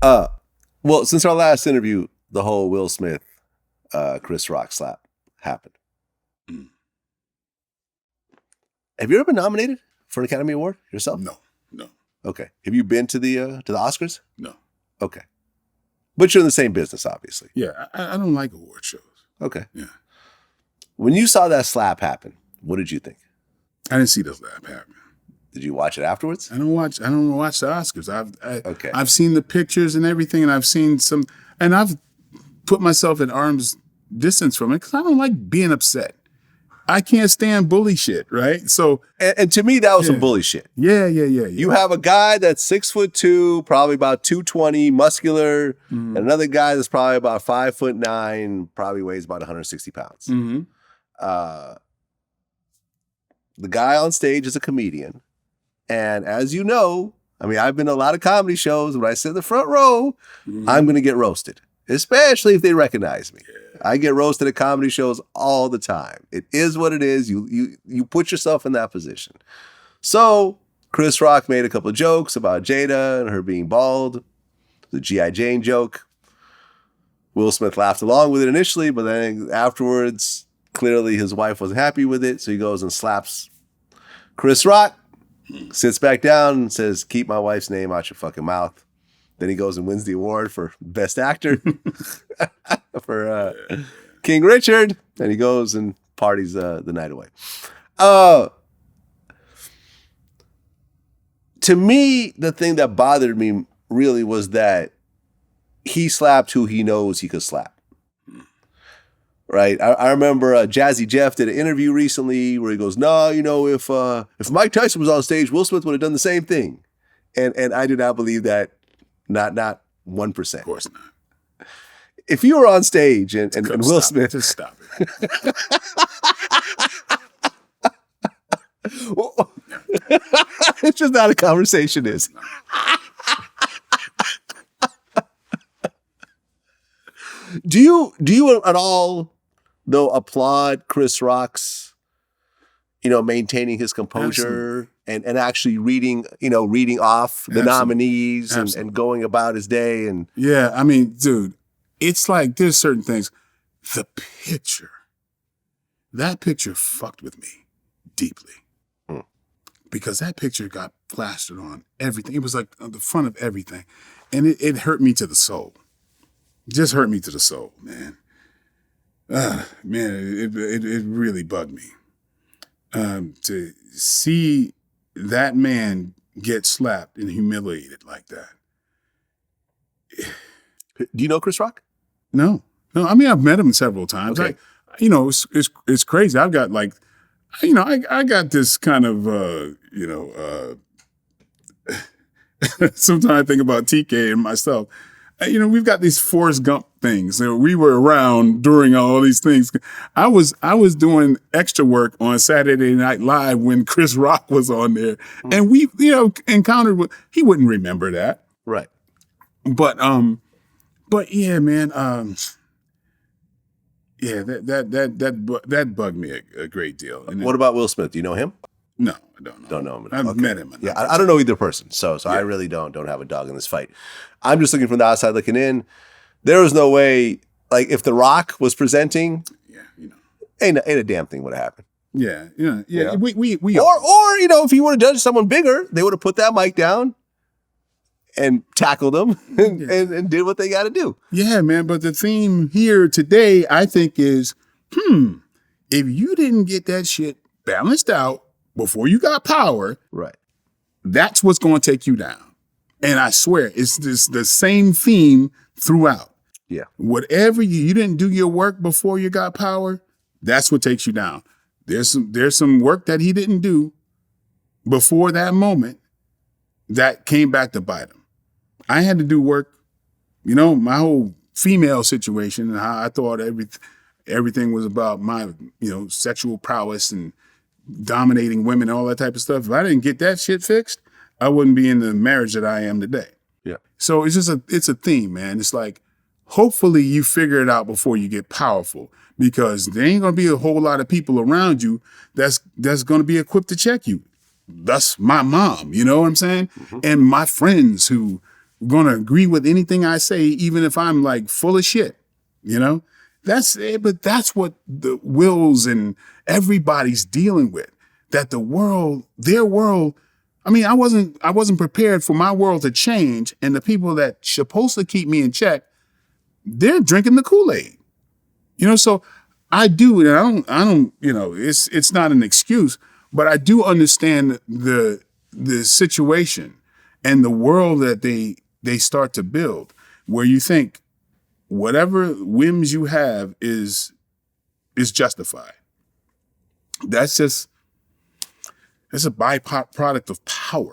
Well, since our last interview, the whole Will Smith, Chris Rock slap happened. Mm. Have you ever been nominated for an Academy Award yourself? No. Okay. Have you been to the Oscars? No. Okay. But you're in the same business, obviously. Yeah, I don't like award shows. Okay. Yeah. When you saw that slap happen, what did you think? I didn't see the slap happen. Did you watch it afterwards? I don't watch the Oscars. Okay. I've seen the pictures and everything, and I've seen some, and I've put myself at arm's distance from it because I don't like being upset. I can't stand bully shit, right? So, and to me, that was some bully shit. Yeah. You have a guy that's 6'2", probably about 220, muscular, and another guy that's probably about 5'9", probably weighs about 160 pounds. Mm-hmm. The guy on stage is a comedian. And as you know, I mean, I've been to a lot of comedy shows. When I sit in the front row, I'm going to get roasted, especially if they recognize me. Yeah. I get roasted at comedy shows all the time. It is what it is. You put yourself in that position. So Chris Rock made a couple of jokes about Jada and her being bald. The G.I. Jane joke. Will Smith laughed along with it initially, but then afterwards, clearly his wife wasn't happy with it. So he goes and slaps Chris Rock, sits back down and says, "Keep my wife's name out your fucking mouth." Then he goes and wins the award for Best Actor for King Richard. And he goes and parties the night away. To me, the thing that bothered me really was that he slapped who he knows he could slap. Right? I remember Jazzy Jeff did an interview recently where he goes, "No, if Mike Tyson was on stage, Will Smith would have done the same thing." And I do not believe that. Not 1%. Of course not. If you were on stage and Will Smith... Just stop it. It's just not a conversation, is it? Do you at all, though, applaud Chris Rock's, maintaining his composure and actually reading off the nominees and going about his day? And yeah, I mean, dude, it's like there's certain things. The picture, that picture fucked with me deeply because that picture got plastered on everything. It was like on the front of everything, and it hurt me to the soul. Just hurt me to the soul, man. It really bugged me. To see that man get slapped and humiliated like that. Do you know Chris Rock? No. I mean, I've met him several times. Okay. It's crazy. I've got like, I got this kind of, sometimes I think about TK and myself. We've got these Forrest Gump things. We were around during all these things. I was doing extra work on Saturday Night Live when Chris Rock was on there, and we, encountered with. He wouldn't remember that, right? But yeah, man. That bugged me a great deal. And what about Will Smith? Do you know him? No, I don't know. Don't know him. I've met him. Yeah, I don't know either person. So yeah. I really don't have a dog in this fight. I'm just looking from the outside looking in. There was no way, like if The Rock was presenting, ain't a damn thing would have happened. Yeah. We or if he would have judged someone bigger, they would have put that mic down and tackled them and did what they got to do. Yeah, man. But the theme here today, I think, is, if you didn't get that shit balanced out before you got power, right? That's what's going to take you down. And I swear, it's the same theme throughout. Yeah. Whatever you didn't do your work before you got power, that's what takes you down. There's some work that he didn't do before that moment that came back to bite him. I had to do work, my whole female situation and how I thought everything was about my, sexual prowess and dominating women and all that type of stuff. If I didn't get that shit fixed, I wouldn't be in the marriage that I am today. Yeah. So it's a theme, man. It's like, hopefully you figure it out before you get powerful, because there ain't going to be a whole lot of people around you that's going to be equipped to check you. That's my mom, you know what I'm saying? Mm-hmm. And my friends who going to agree with anything I say, even if I'm like full of shit, you know? But that's what the wills and everybody's dealing with. That their world, I mean, I wasn't prepared for my world to change, and the people that supposed to keep me in check, they're drinking the Kool-Aid. You know, so I do, and I don't, you know, it's not an excuse, but I do understand the situation and the world that they start to build, where you think whatever whims you have is justified. It's a byproduct of power.